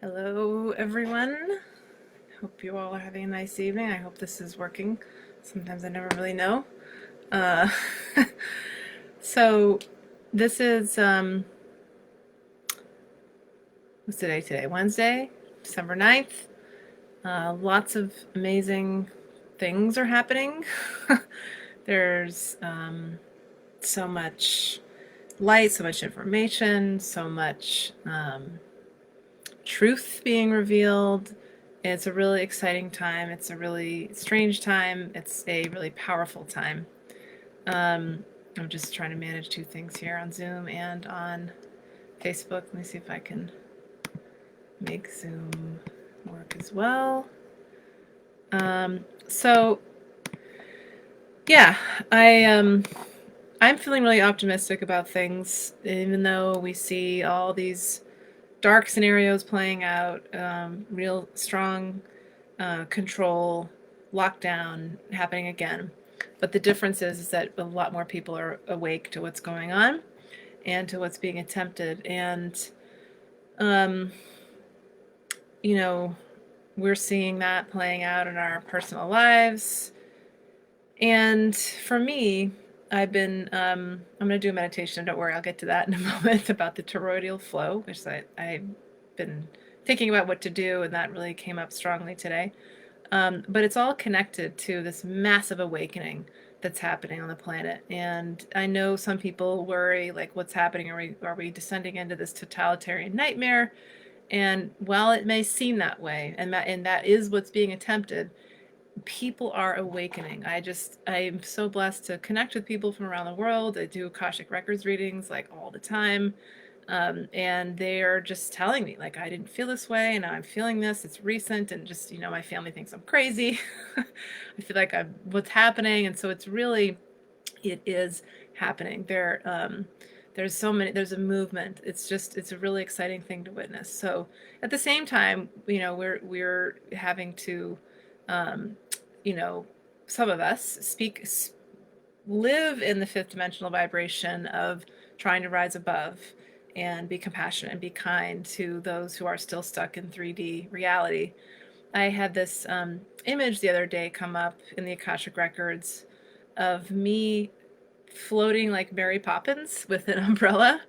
Hello, everyone. Hope you all are having a nice evening. I hope this is working. Sometimes I never really know. Uh, so, this is, what's today? Today, Wednesday, December 9th. Lots of amazing things are happening. There's so much light, so much information, so much truth being revealed. It's a really exciting time. It's a really strange time. It's a really powerful time. I'm just trying to manage two things here on Zoom and on Facebook. Let me see if I can make Zoom work as well. So yeah, I'm feeling really optimistic about things, even though we see all these dark scenarios playing out, real strong control, lockdown happening again. But the difference is that a lot more people are awake to what's going on and to what's being attempted. And, um, you know, we're seeing that playing out in our personal lives. And for me, I'm going to do a meditation. Don't worry, I'll get to that in a moment about the toroidal flow, which I've been thinking about what to do, and that really came up strongly today. But it's all connected to this massive awakening that's happening on the planet. And I know some people worry, like, what's happening? Are we descending into this totalitarian nightmare? And while it may seem that way, and that is what's being attempted, people are awakening. I'm so blessed to connect with people from around the world. I do Akashic Records readings like all the time. And they are just telling me, like, I didn't feel this way, and now I'm feeling this. It's recent, and just, my family thinks I'm crazy. I feel like what's happening, and so it is happening. There's a movement. It's a really exciting thing to witness. So at the same time, we're having to, um, you know, some of us live in the fifth dimensional vibration of trying to rise above and be compassionate and be kind to those who are still stuck in 3D reality. I had this image the other day come up in the Akashic Records of me floating like Mary Poppins with an umbrella,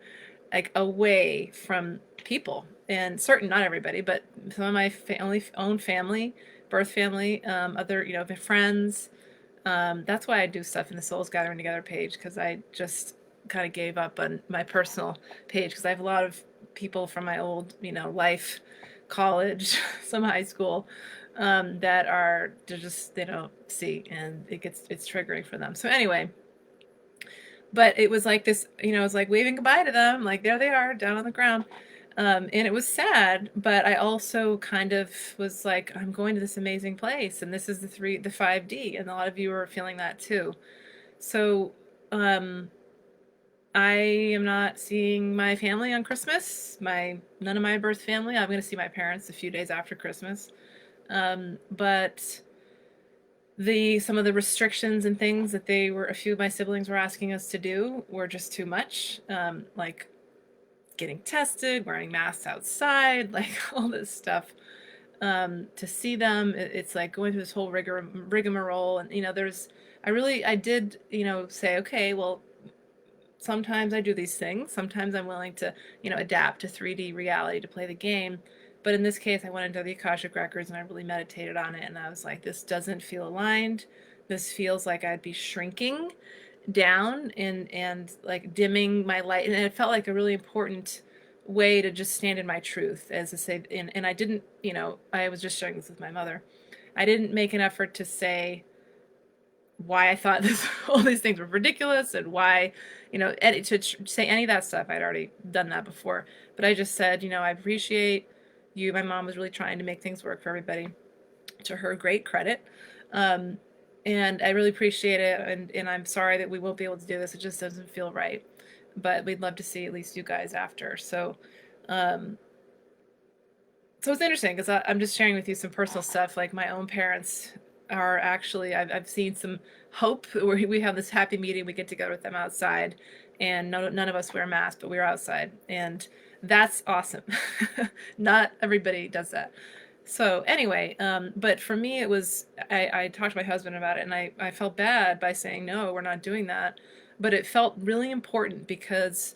like away from people. And not everybody, but some of my own family, birth family, other, friends. That's why I do stuff in the Souls Gathering Together page, because I just kind of gave up on my personal page because I have a lot of people from my old, life, college, some high school, they don't see, and it's triggering for them. So anyway, but it was like this, it was like waving goodbye to them, like there they are down on the ground. And it was sad, but I also kind of was like, I'm going to this amazing place, and this is the 5D, and a lot of you are feeling that too. So, I am not seeing my family on Christmas. None of my birth family. I'm going to see my parents a few days after Christmas. But some of the restrictions and things that a few of my siblings were asking us to do were just too much. Like getting tested, wearing masks outside, like all this stuff. To see them, it's like going through this whole rigmarole. And, I did, say, okay, well, sometimes I do these things. Sometimes I'm willing to, adapt to 3D reality to play the game. But in this case, I went into the Akashic Records and I really meditated on it. And I was like, this doesn't feel aligned. This feels like I'd be shrinking down and like dimming my light. And it felt like a really important way to just stand in my truth, as I say. And I didn't, I was just sharing this with my mother. I didn't make an effort to say why I thought all these things were ridiculous, and why, to say any of that stuff. I'd already done that before. But I just said, I appreciate you. My mom was really trying to make things work for everybody, to her great credit. And I really appreciate it. And I'm sorry that we won't be able to do this. It just doesn't feel right. But we'd love to see at least you guys after. Um, so it's interesting because I'm just sharing with you some personal stuff. Like my own parents are actually, I've seen some hope where we have this happy meeting. We get together with them outside, and none of us wear masks, but we were outside. And That's awesome. Not everybody does that. So anyway, but for me, it was, I talked to my husband about it, and I felt bad by saying, no, we're not doing that. But it felt really important because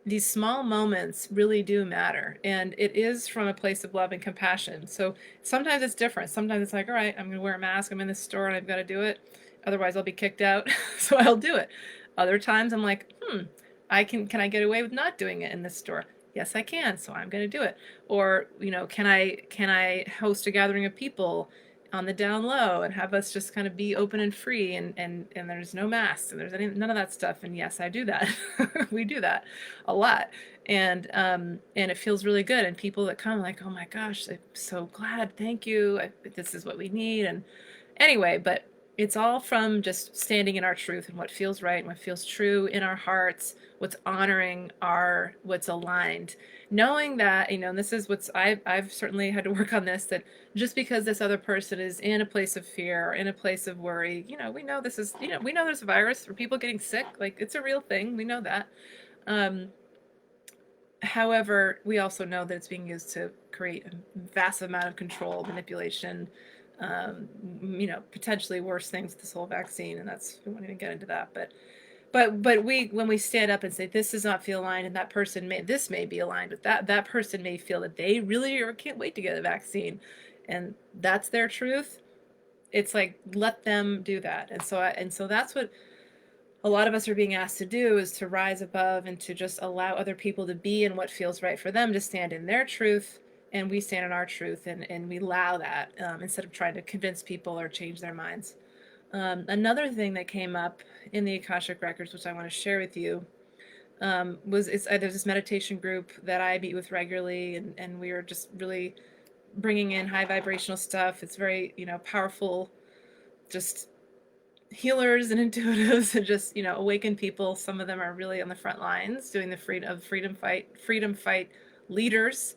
these small moments really do matter. And it is from a place of love and compassion. So sometimes it's different. Sometimes it's like, all right, I'm going to wear a mask. I'm in this store and I've got to do it. Otherwise, I'll be kicked out. So I'll do it. Other times I'm like, can I get away with not doing it in this store? Yes, I can. So I'm going to do it. Or, can I host a gathering of people on the down low and have us just kind of be open and free, and there's no masks and none of that stuff. And yes, I do that. We do that a lot. And it feels really good. And people that come like, oh my gosh, I'm so glad. Thank you. This is what we need. And anyway, but it's all from just standing in our truth and what feels right and what feels true in our hearts, what's honoring what's aligned, knowing that, and this is I've certainly had to work on this, that just because this other person is in a place of fear or in a place of worry, we know we know there's a virus for people getting sick, like it's a real thing. We know that. Um, However, we also know that it's being used to create a vast amount of control, manipulation, potentially worse things with this whole vaccine, and we won't even get into that. But when we stand up and say this does not feel aligned, and this may be aligned with that person may feel that they really or can't wait to get a vaccine, and that's their truth. It's like, let them do that, and so that's what a lot of us are being asked to do, is to rise above and to just allow other people to be in what feels right for them, to stand in their truth, and we stand in our truth, and we allow that, instead of trying to convince people or change their minds. Another thing that came up in the Akashic Records, which I want to share with you, there's this meditation group that I meet with regularly, and we are just really bringing in high vibrational stuff. It's very, powerful, just healers and intuitives, and just awakened people. Some of them are really on the front lines doing the freedom fight leaders.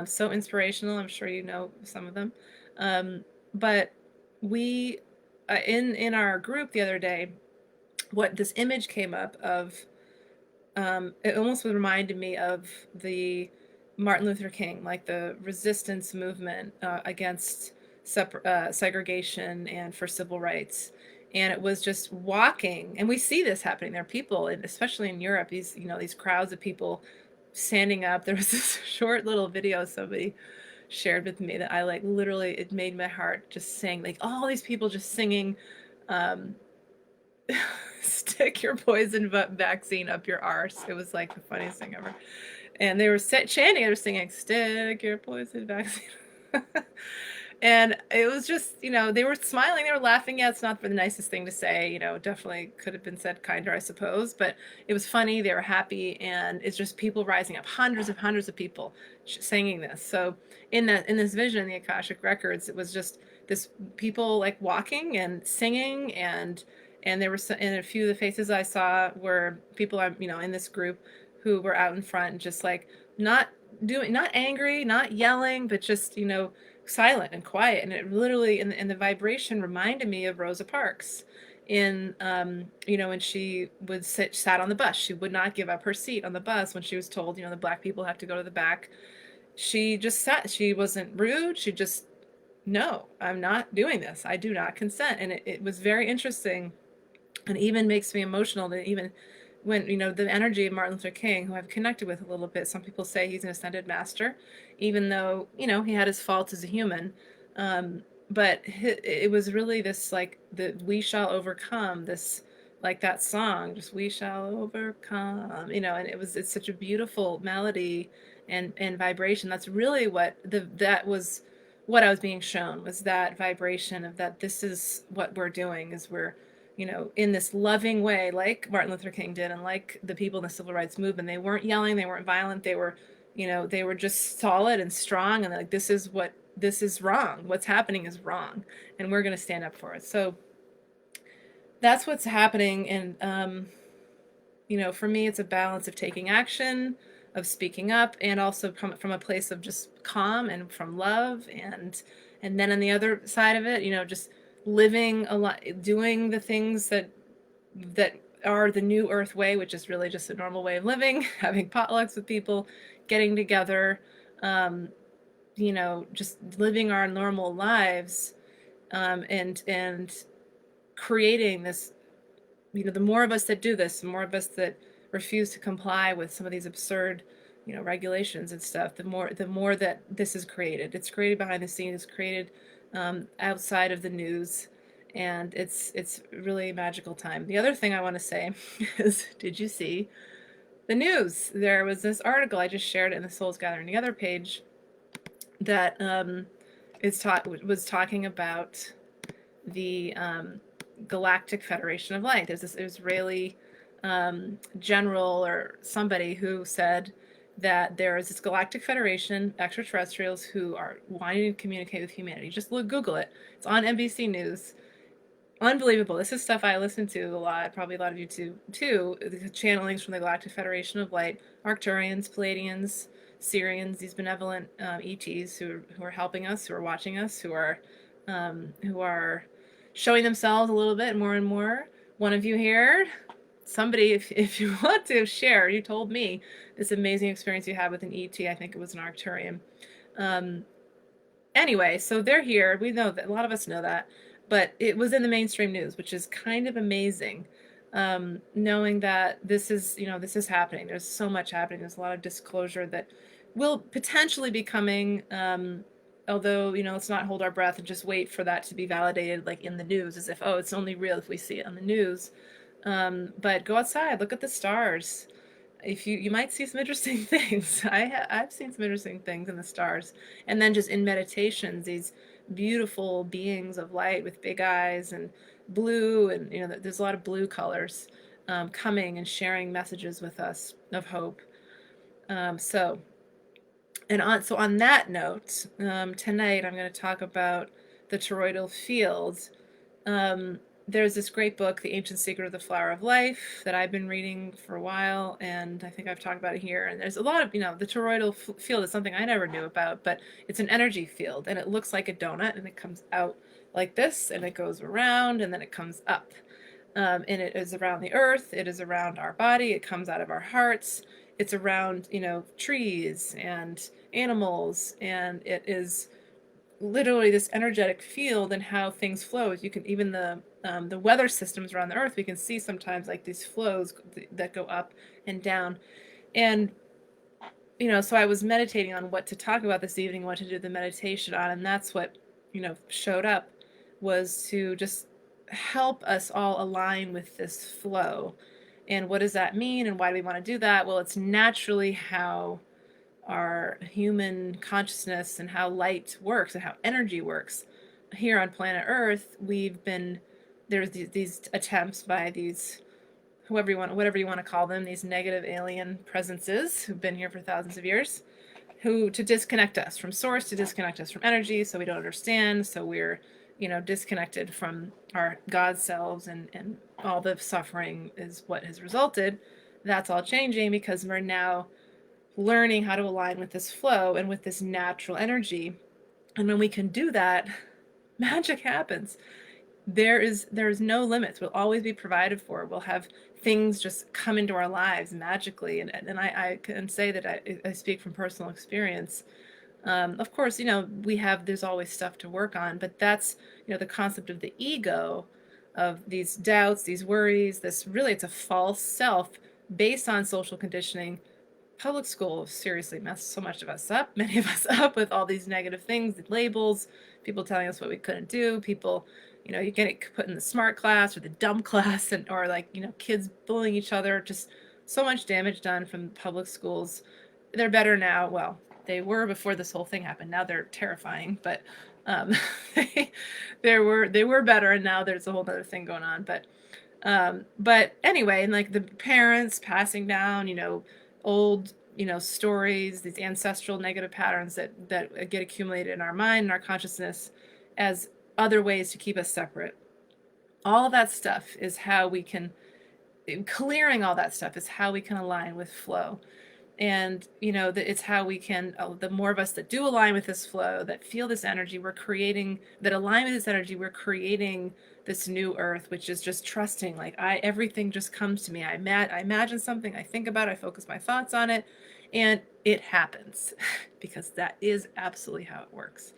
So inspirational. I'm sure you know some of them. But we in our group the other day, what this image came up of, it almost reminded me of the Martin Luther King, like the resistance movement against segregation and for civil rights. And it was just walking, and we see this happening. There are people, and especially in Europe, these crowds of people standing up. There was this short little video somebody shared with me that I like, literally, it made my heart just sing, like all these people just singing, um, stick your poison vaccine up your arse. It was like the funniest thing ever. And they were chanting, they were singing, stick your poison vaccine. And it was just, they were smiling, they were laughing. Yeah, it's not the nicest thing to say, definitely could have been said kinder, I suppose, but it was funny, they were happy, and it's just people rising up, hundreds of people singing this. So in this vision, in the Akashic Records, it was just this people like walking and singing, and there were and a few of the faces I saw were people I'm, in this group, who were out in front and just like not angry, not yelling, but just, silent and quiet. And it literally, and the vibration reminded me of Rosa Parks in, when she would sat on the bus. She would not give up her seat on the bus when she was told, the black people have to go to the back. She just sat. She wasn't rude. She just, no, I'm not doing this. I do not consent. And it was very interesting, and even makes me emotional that even when, the energy of Martin Luther King, who I've connected with a little bit, some people say he's an ascended master, even though, he had his faults as a human. But it was really this, like, the we shall overcome, this, like that song, just we shall overcome, and it's such a beautiful melody and vibration. That's really that was what I was being shown, was that vibration of that this is what we're doing, is we're, in this loving way, like Martin Luther King did, and like the people in the civil rights movement. They weren't yelling, they weren't violent, they were, they were just solid and strong, and like, this is wrong. What's happening is wrong, and we're going to stand up for it. So that's what's happening. And, for me, it's a balance of taking action, of speaking up, and also from a place of just calm and from love. And then on the other side of it, just living a lot, doing the things that are the new earth way, which is really just a normal way of living, having potlucks with people, getting together, um, just living our normal lives, and creating this. The more of us that do this, the more of us that refuse to comply with some of these absurd, regulations and stuff, the more that this is created. It's created behind the scenes. It's created outside of the news, and it's really a magical time. The other thing I want to say is, did you see the news? There was this article I just shared in the Souls Gathering Together page that was talking about the Galactic Federation of Light. There's this Israeli general or somebody who said that there is this Galactic Federation, extraterrestrials who are wanting to communicate with humanity. Just Google it. It's on NBC News. Unbelievable. This is stuff I listen to a lot. Probably a lot of you too. The channelings from the Galactic Federation of Light, Arcturians, Pleiadians, Syrians, these benevolent ETs who are helping us, who are watching us, who are showing themselves a little bit more and more. One of you here, somebody, if you want to share, you told me this amazing experience you had with an ET. I think it was an Arcturian. Anyway, so they're here. We know that, a lot of us know that, but it was in the mainstream news, which is kind of amazing. Knowing that this is happening. There's so much happening. There's a lot of disclosure that will potentially be coming. Although, let's not hold our breath and just wait for that to be validated, like in the news, as if, oh, it's only real if we see it on the news. But go outside, look at the stars. If you might see some interesting things. I've seen some interesting things in the stars. And then just in meditations, these beautiful beings of light with big eyes and blue, and there's a lot of blue colors coming and sharing messages with us of hope. So on that note, tonight I'm going to talk about the toroidal field. There's this great book, The Ancient Secret of the Flower of Life, that I've been reading for a while, and I think I've talked about it here. And there's a lot of, the toroidal field is something I never knew about, but it's an energy field, and it looks like a donut, and it comes out like this, and it goes around, and then it comes up. And it is around the earth, it is around our body, it comes out of our hearts, it's around, trees and animals, and it is literally this energetic field and how things flow. You can even the weather systems around the earth, we can see sometimes like these flows that go up and down. And so I was meditating on what to talk about this evening, what to do the meditation on, and that's what showed up, was to just help us all align with this flow. And what does that mean, and why do we want to do that? Well, it's naturally how our human consciousness and how light works and how energy works. Here on planet Earth, there's these attempts by these, whatever you want to call them, these negative alien presences who've been here for thousands of years, to disconnect us from source, to disconnect us from energy, so we don't understand, so we're disconnected from our God selves, and all the suffering is what has resulted. That's all changing because we're now learning how to align with this flow and with this natural energy. And when we can do that, magic happens. There's no limits. We'll always be provided for. We'll have things just come into our lives magically. And I can say that I speak from personal experience. Of course, there's always stuff to work on, but that's, the concept of the ego, of these doubts, these worries, it's a false self based on social conditioning. Public school seriously messed so much of us up, many of us up, with all these negative things, the labels, people telling us what we couldn't do, people, you get put in the smart class or the dumb class, or kids bullying each other, just so much damage done from public schools. They're better now. Well, they were before this whole thing happened. Now they're terrifying, but they were better, and now there's a whole other thing going on. But anyway, and the parents passing down, old, stories, these ancestral negative patterns that get accumulated in our mind and our consciousness as other ways to keep us separate. All of that stuff is how we can, clearing all that stuff is how we can align with flow. And it's how we can, the more of us that do align with this flow, that feel this energy, we're creating, that align with this energy, we're creating this new earth, which is just trusting. Like, everything just comes to me. I imagine something, I think about it, I focus my thoughts on it, and it happens. Because that is absolutely how it works.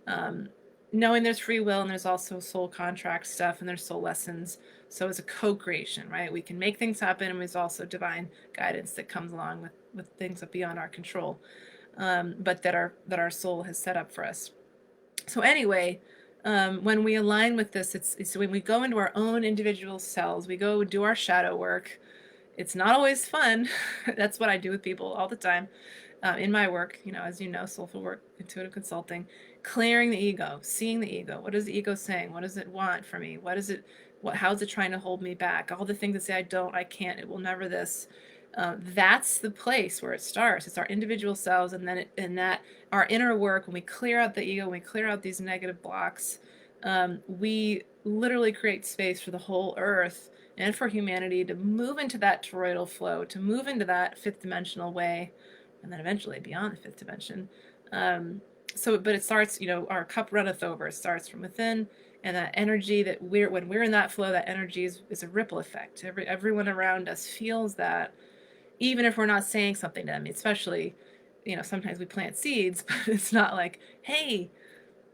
um, Knowing there's free will, and there's also soul contract stuff, and there's soul lessons. So it's a co-creation, right? We can make things happen, and there's also divine guidance that comes along with things that beyond our control, but that our soul has set up for us. So anyway, when we align with this, it's when we go into our own individual selves, we go do our shadow work. It's not always fun. That's what I do with people all the time, in my work, as you know, soulful work, intuitive consulting, clearing the ego, seeing the ego. What is the ego saying? What does it want from me? How is it trying to hold me back? All the things that say, I don't, I can't, it will never this. That's the place where it starts. It's our individual selves, and then that our inner work, when we clear out the ego, when we clear out these negative blocks, we literally create space for the whole earth and for humanity to move into that toroidal flow, to move into that fifth dimensional way, and then eventually beyond the fifth dimension. But it starts, our cup runneth over. It starts from within, and that energy that when we're in that flow, that energy is a ripple effect. Everyone around us feels that, even if we're not saying something to them. Especially, sometimes we plant seeds, but it's not like, hey,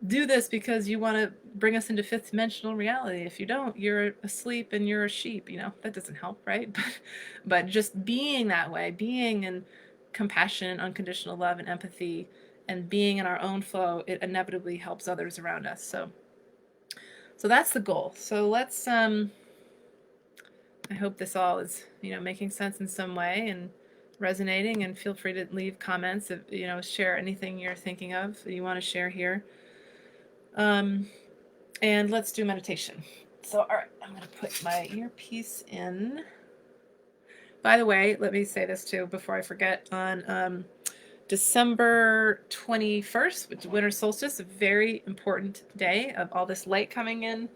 do this because you want to bring us into fifth dimensional reality. If you don't, you're asleep and you're a sheep. That doesn't help, right? But just being that way, being in compassion, unconditional love, and empathy, and being in our own flow, it inevitably helps others around us. So that's the goal. So let's I hope this all is, making sense in some way and resonating, and feel free to leave comments, if, share anything you're thinking of that you want to share here. And let's do meditation. So, all right, I'm going to put my earpiece in. By the way, let me say this too before I forget. On December 21st, which is winter solstice, a very important day of all this light coming in.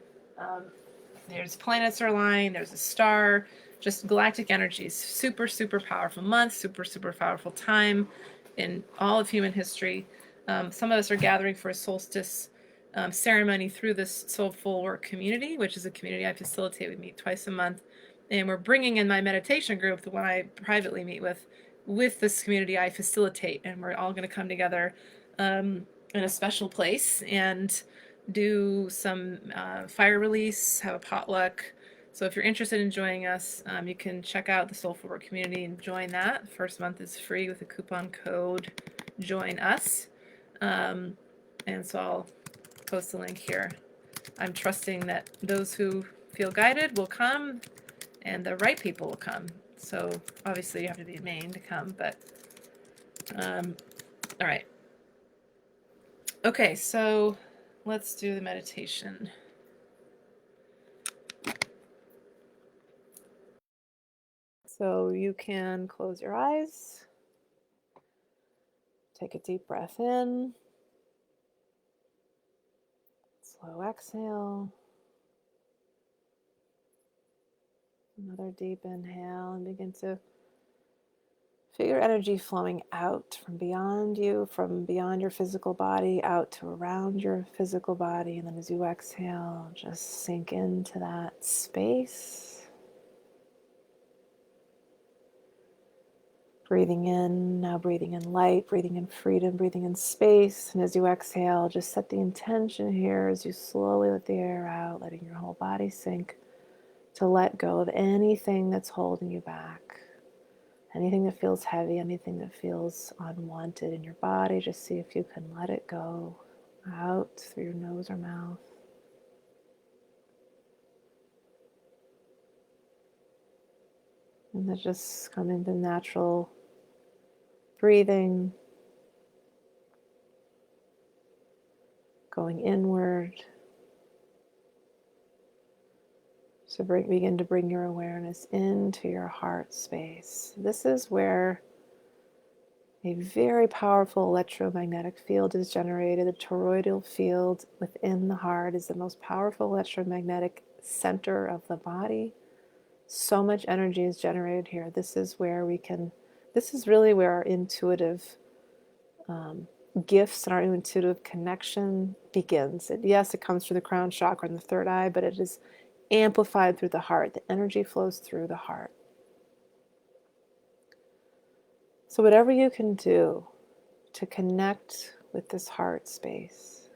There's planets are aligned, there's a star, just galactic energies. Super, super powerful month, super, super powerful time in all of human history. Some of us are gathering for a solstice ceremony through this Soulful Work community, which is a community I facilitate. We meet twice a month. And we're bringing in my meditation group, the one I privately meet with this community I facilitate. And we're all going to come together in a special place and do some fire release, have a potluck. So if you're interested in joining us, you can check out the Soulful Work community and join that. The first month is free with the coupon code Join Us. And so I'll post the link here. I'm trusting that those who feel guided will come, and the right people will come. So obviously you have to be Maine to come, but all right. Okay, so let's do the meditation. So you can close your eyes, take a deep breath in, slow exhale, another deep inhale, and begin to feel your energy flowing out from beyond you, from beyond your physical body, out to around your physical body. And then as you exhale, just sink into that space. Breathing in, now breathing in light, breathing in freedom, breathing in space. And as you exhale, just set the intention here as you slowly let the air out, letting your whole body sink, to let go of anything that's holding you back. Anything that feels heavy, anything that feels unwanted in your body, just see if you can let it go out through your nose or mouth. And then just come into natural breathing, going inward. So begin to bring your awareness into your heart space. This is where a very powerful electromagnetic field is generated. The toroidal field within the heart is the most powerful electromagnetic center of the body. So much energy is generated here. This is where this is really where our intuitive gifts and our intuitive connection begins. Yes, it comes through the crown chakra and the third eye, but it is amplified through the heart. The energy flows through the heart. So whatever you can do to connect with this heart space,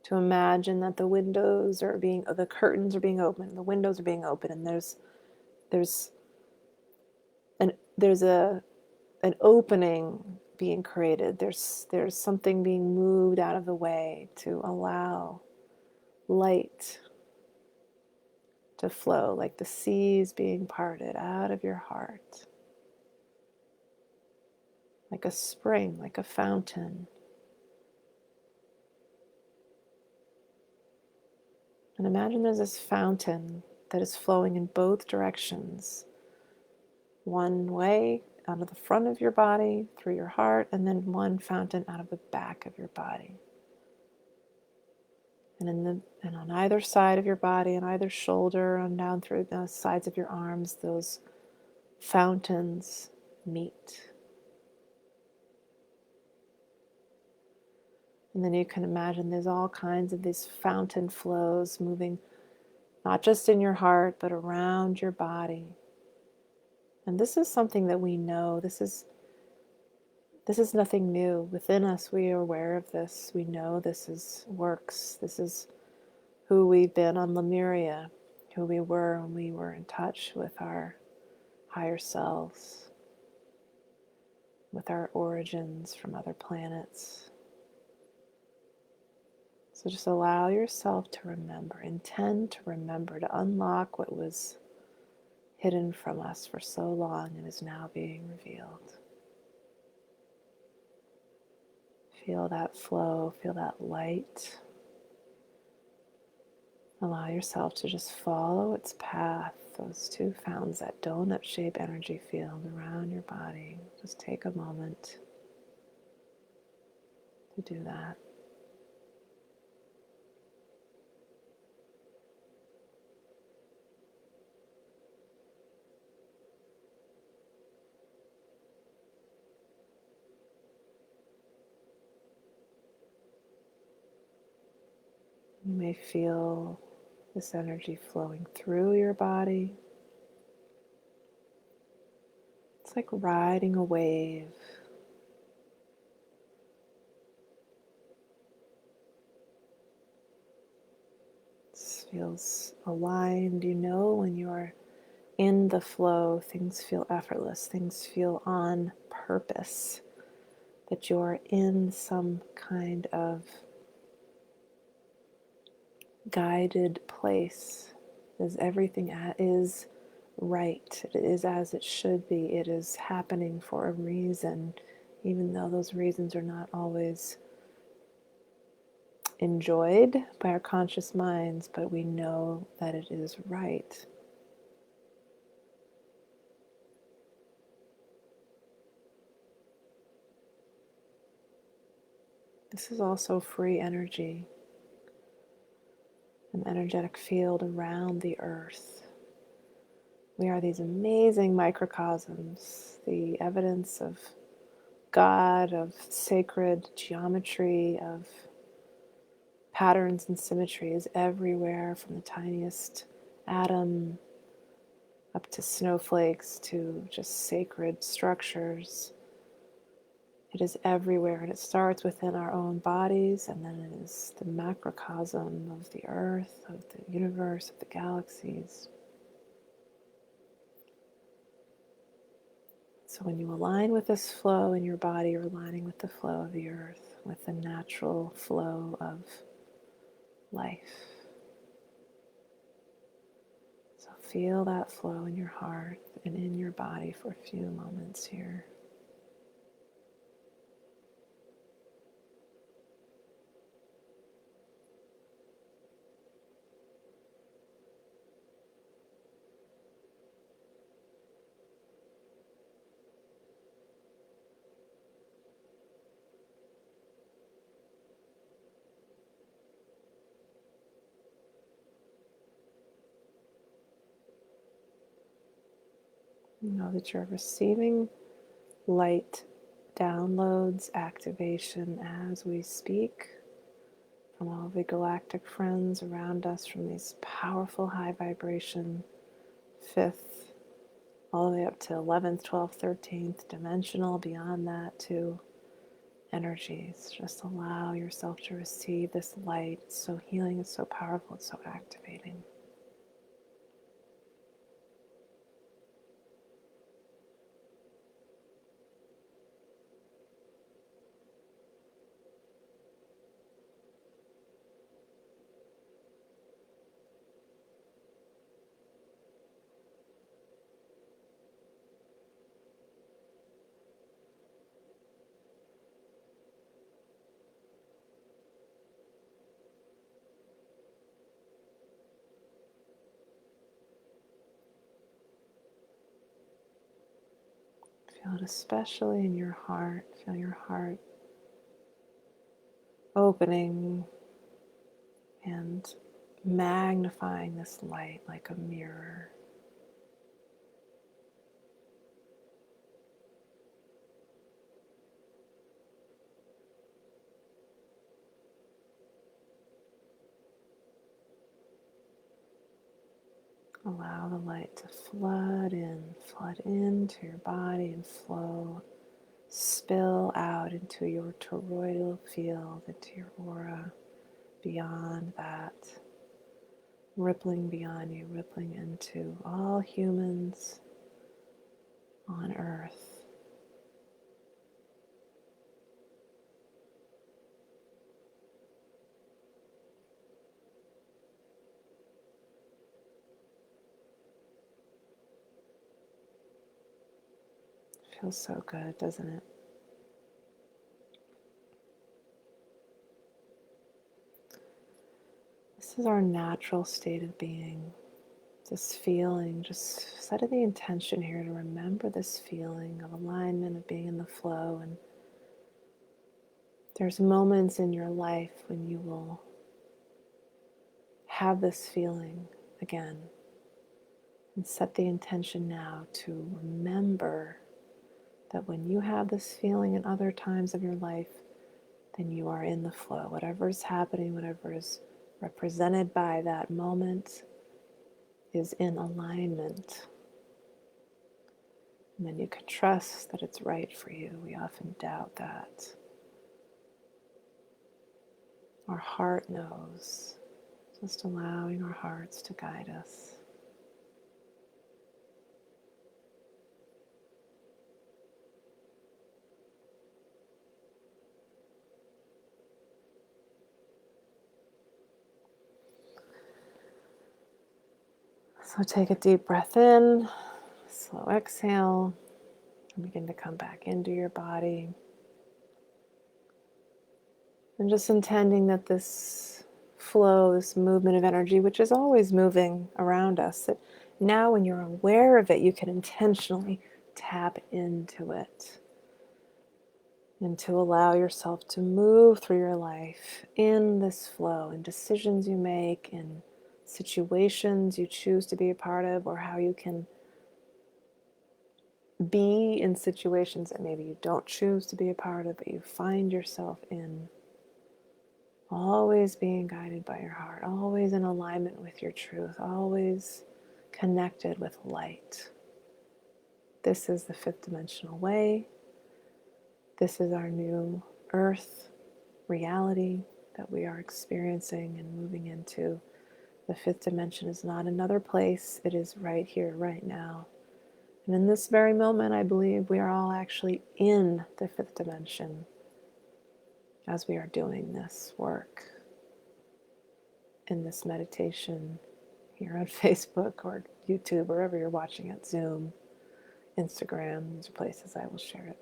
to imagine that the curtains are being opened, the windows are being opened, and there's an opening being created. There's something being moved out of the way to allow light to flow, like the seas being parted out of your heart, like a spring, like a fountain. And imagine there's this fountain that is flowing in both directions. One way out of the front of your body, through your heart, and then one fountain out of the back of your body. And on either side of your body, on either shoulder, and down through the sides of your arms, those fountains meet. And then you can imagine there's all kinds of these fountain flows moving, not just in your heart, but around your body. And this is something that we know. This is nothing new. Within us, we are aware of this. We know works. This is who we've been on Lemuria, who we were when we were in touch with our higher selves, with our origins from other planets. So just allow yourself to remember, intend to remember, to unlock what was hidden from us for so long and is now being revealed. Feel that flow, feel that light. Allow yourself to just follow its path, those two fountains, that donut-shaped energy field around your body. Just take a moment to do that. You may feel this energy flowing through your body. It's like riding a wave. It feels aligned. You know when you are in the flow, things feel effortless, things feel on purpose, that you're in some kind of guided place. As everything is right, it is as it should be, it is happening for a reason, even though those reasons are not always enjoyed by our conscious minds, but we know that it is right. This is also free energy, an energetic field around the earth. We are these amazing microcosms, the evidence of God, of sacred geometry, of patterns and symmetry is everywhere, from the tiniest atom up to snowflakes to just sacred structures. It is everywhere, and it starts within our own bodies, and then it is the macrocosm of the earth, of the universe, of the galaxies. So when you align with this flow in your body, you're aligning with the flow of the earth, with the natural flow of life. So feel that flow in your heart and in your body for a few moments here. You know that you're receiving light downloads, activation as we speak from all the galactic friends around us, from these powerful high vibration 5th, all the way up to 11th, 12th, 13th dimensional, beyond that to energies. Just allow yourself to receive this light. It's so healing, it's so powerful, it's so activating. Feel it especially in your heart. Feel your heart opening and magnifying this light like a mirror. Allow the light to flood into your body and flow, spill out into your toroidal field, into your aura, beyond that, rippling beyond you, rippling into all humans on earth. Feels so good, doesn't it? This is our natural state of being. This feeling, just setting the intention here to remember this feeling of alignment, of being in the flow. And there's moments in your life when you will have this feeling again. And set the intention now to remember that when you have this feeling in other times of your life, then you are in the flow. Whatever is happening, whatever is represented by that moment is in alignment. And then you can trust that it's right for you. We often doubt that. Our heart knows. Just allowing our hearts to guide us. So take a deep breath in, slow exhale, and begin to come back into your body. And just intending that this flow, this movement of energy, which is always moving around us, that now when you're aware of it, you can intentionally tap into it. And to allow yourself to move through your life in this flow, in decisions you make, in situations you choose to be a part of, or how you can be in situations that maybe you don't choose to be a part of, but you find yourself in. Always being guided by your heart, always in alignment with your truth, always connected with light. This is the 5th dimensional way. This is our new earth reality that we are experiencing and moving into. The 5th dimension is not another place, it is right here, right now. And in this very moment, I believe we are all actually in the 5th dimension as we are doing this work, in this meditation here on Facebook or YouTube, wherever you're watching it, Zoom, Instagram, these are places I will share it.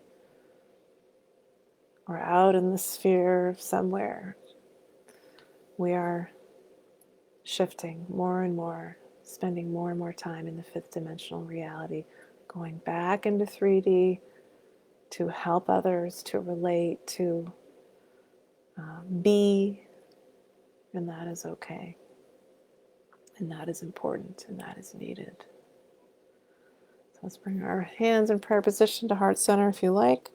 Or out in the sphere somewhere, we are shifting more and more, spending more and more time in the 5th dimensional reality, going back into 3D to help others, to relate, to be, and that is okay. And that is important, and that is needed. So Let's bring our hands in prayer position to heart center if you like,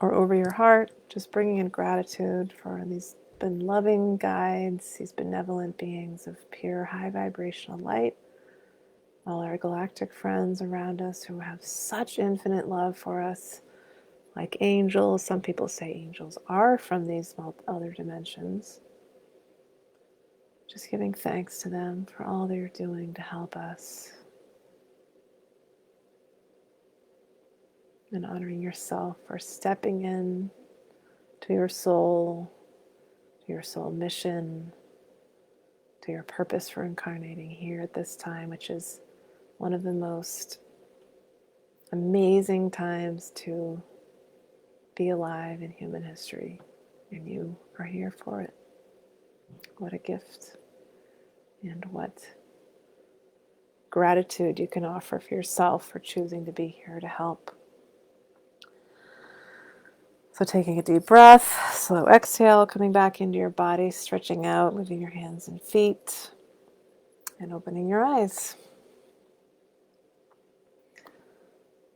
or over your heart, just bringing in gratitude for these loving guides, these benevolent beings of pure high vibrational light, all our galactic friends around us who have such infinite love for us, like angels. Some people say angels are from these other dimensions. Just giving thanks to them for all they're doing to help us. And honoring yourself for stepping in to your soul mission, to your purpose for incarnating here at this time, which is one of the most amazing times to be alive in human history. And you are here for it. What a gift. And what gratitude you can offer for yourself for choosing to be here to help. So taking a deep breath, slow exhale, coming back into your body, stretching out, moving your hands and feet, and opening your eyes.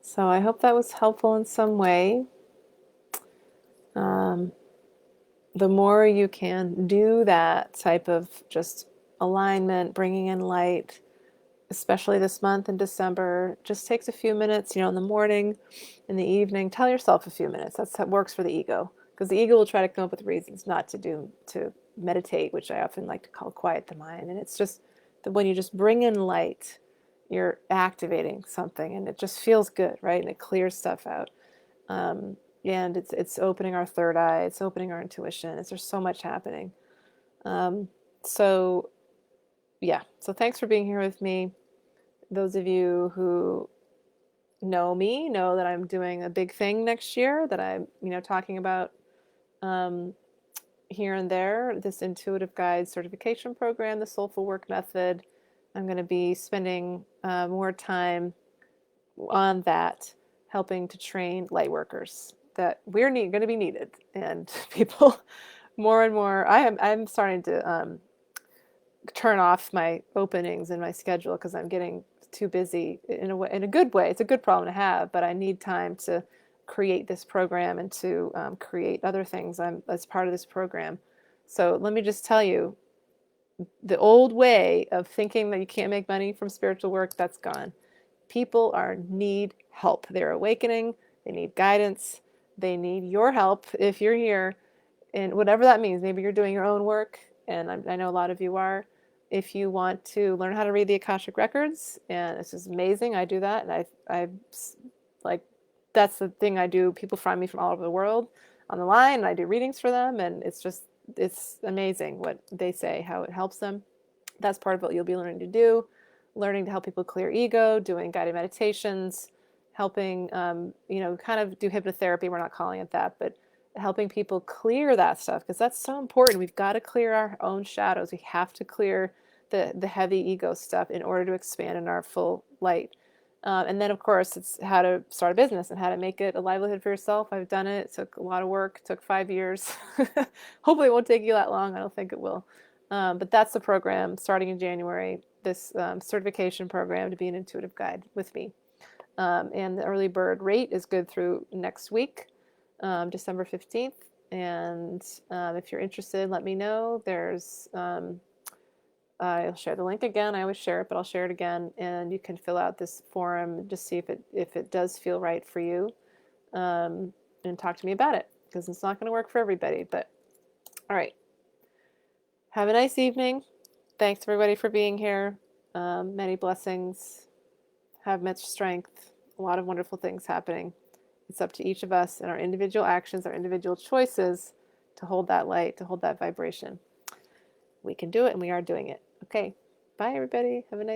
So I hope that was helpful in some way. The more you can do that type of just alignment, bringing in light, especially this month in December, just takes a few minutes, in the morning, in the evening. Tell yourself a few minutes. That works for the ego, because the ego will try to come up with reasons not to meditate, which I often like to call quiet the mind. And it's just that when you just bring in light, you're activating something, and it just feels good, right? And it clears stuff out. And it's opening our third eye. It's opening our intuition. There's so much happening. So thanks for being here with me. Those of you who know me know that I'm doing a big thing next year that I'm, talking about here and there, this intuitive guide certification program, the soulful work method. I'm going to be spending more time on that, helping to train light workers that we're going to be needed, and people more and more. I'm starting to turn off my openings in my schedule because I'm getting too busy in a good way. It's a good problem to have, but I need time to create this program and to create other things as part of this program. So let me just tell you, the old way of thinking that you can't make money from spiritual work, that's gone. People need help. They're awakening. They need guidance. They need your help if you're here, and whatever that means. Maybe you're doing your own work, and I know a lot of you are. If you want to learn how to read the Akashic Records, and this is amazing, I do that, and I like, that's the thing I do. People find me from all over the world on the line, and I do readings for them, and it's amazing what they say, how it helps them. That's part of what you'll be learning to do. Learning to help people clear ego, doing guided meditations, helping, kind of do hypnotherapy. We're not calling it that, but helping people clear that stuff, because that's so important. We've got to clear our own shadows. We have to clear the heavy ego stuff in order to expand in our full light. And then, of course, it's how to start a business and how to make it a livelihood for yourself. I've done it. It took a lot of work. It took 5 years. Hopefully it won't take you that long. I don't think it will. But that's the program starting in January, this certification program to be an intuitive guide with me. And the early bird rate is good through next week, December 15th. And if you're interested, let me know. I'll share the link again. I always share it, but I'll share it again. And you can fill out this form, just see if it does feel right for you, and talk to me about it, because it's not going to work for everybody. But all right. Have a nice evening. Thanks everybody for being here. Many blessings. Have much strength. A lot of wonderful things happening. It's up to each of us and our individual actions, our individual choices to hold that light, to hold that vibration. We can do it, and we are doing it. Okay. Bye, everybody. Have a nice